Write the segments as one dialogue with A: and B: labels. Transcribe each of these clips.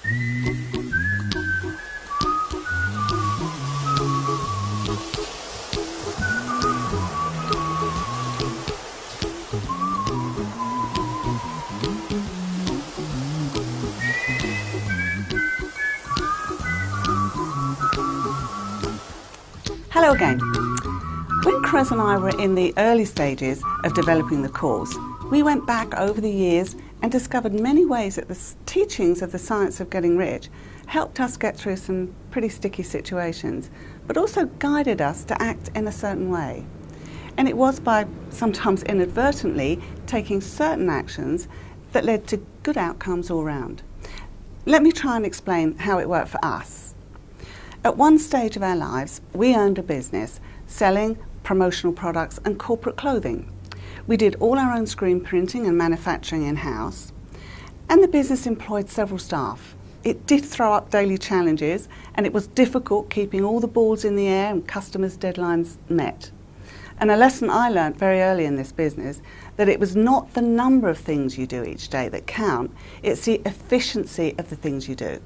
A: Hello again. When Chris and I were in the early stages of developing the course, we went back over the years and discovered many ways that the teachings of the science of getting rich helped us get through some pretty sticky situations, but also guided us to act in a certain way. And it was by, sometimes inadvertently, taking certain actions that led to good outcomes all round. Let me try and explain how it worked for us. At one stage of our lives, we owned a business selling promotional products and corporate clothing. We did all our own screen printing and manufacturing in-house, and the business employed several staff. It did throw up daily challenges, and it was difficult keeping all the balls in the air and customers' deadlines met. And a lesson I learnt very early in this business, that it was not the number of things you do each day that count, it's the efficiency of the things you do.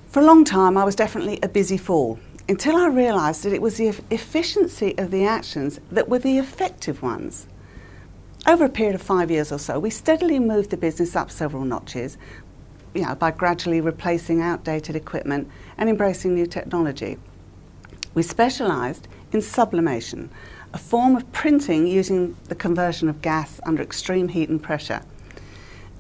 A: For a long time, I was definitely a busy fool, until I realised that it was the efficiency of the actions that were the effective ones. Over a period of 5 years or so, we steadily moved the business up several notches, by gradually replacing outdated equipment and embracing new technology. We specialised in sublimation, a form of printing using the conversion of gas under extreme heat and pressure.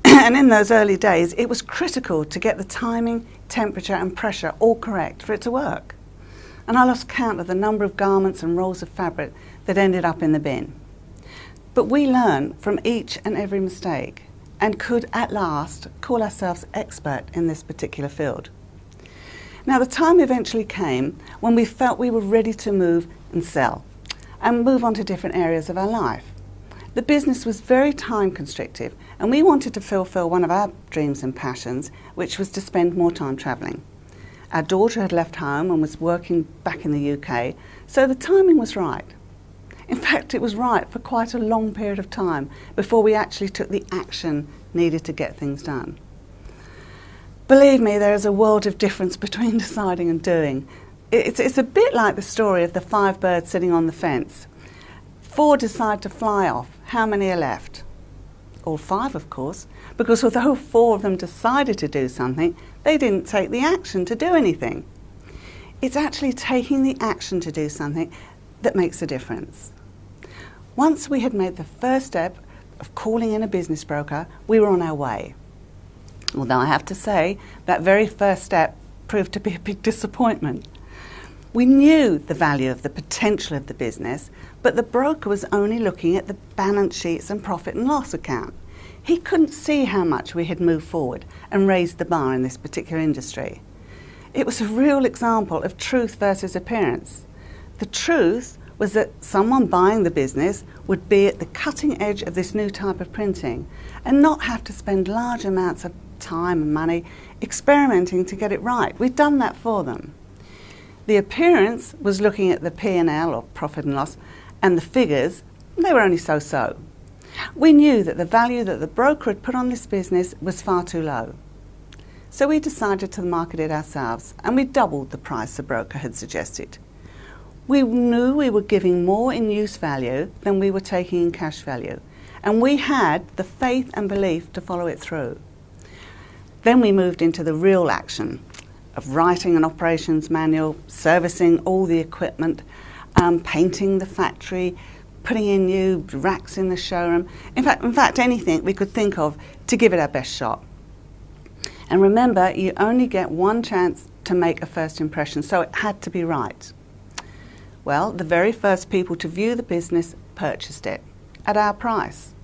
A: And in those early days, it was critical to get the timing, temperature and pressure all correct for it to work. And I lost count of the number of garments and rolls of fabric that ended up in the bin. But we learned from each and every mistake and could at last call ourselves expert in this particular field. Now, the time eventually came when we felt we were ready to move and sell and move on to different areas of our life. The business was very time constrictive, and we wanted to fulfill one of our dreams and passions, which was to spend more time travelling. Our daughter had left home and was working back in the UK, so the timing was right. In fact, it was right for quite a long period of time before we actually took the action needed to get things done. Believe me, there is a world of difference between deciding and doing. It's a bit like the story of the 5 birds sitting on the fence. 4 decide to fly off. How many are left? All 5, of course, because although 4 of them decided to do something, they didn't take the action to do anything. It's actually taking the action to do something that makes a difference. Once we had made the first step of calling in a business broker, we were on our way. Although I have to say, that very first step proved to be a big disappointment. We knew the value of the potential of the business, but the broker was only looking at the balance sheets and profit and loss account. He couldn't see how much we had moved forward and raised the bar in this particular industry. It was a real example of truth versus appearance. The truth was that someone buying the business would be at the cutting edge of this new type of printing and not have to spend large amounts of time and money experimenting to get it right. We'd done that for them. The appearance was looking at the P&L, or profit and loss, and the figures, they were only so-so. We knew that the value that the broker had put on this business was far too low. So we decided to market it ourselves, and we doubled the price the broker had suggested. We knew we were giving more in use value than we were taking in cash value, and we had the faith and belief to follow it through. Then we moved into the real action of writing an operations manual, servicing all the equipment, painting the factory, putting in new racks in the showroom. In fact, anything we could think of to give it our best shot. And remember, you only get one chance to make a first impression, so it had to be right. Well, the very first people to view the business purchased it at our price.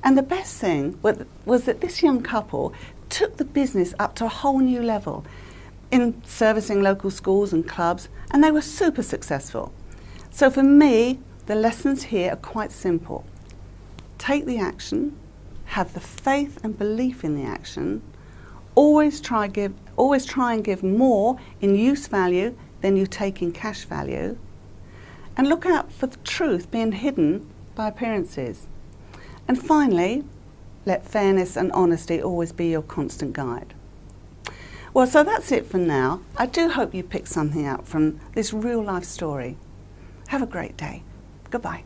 A: And the best thing was that this young couple took the business up to a whole new level in servicing local schools and clubs, and they were super successful. So for me, the lessons here are quite simple. Take the action, have the faith and belief in the action, always try and give more in use value than you take in cash value, and look out for the truth being hidden by appearances. And finally, let fairness and honesty always be your constant guide. Well, so that's it for now. I do hope you picked something out from this real life story. Have a great day. Goodbye.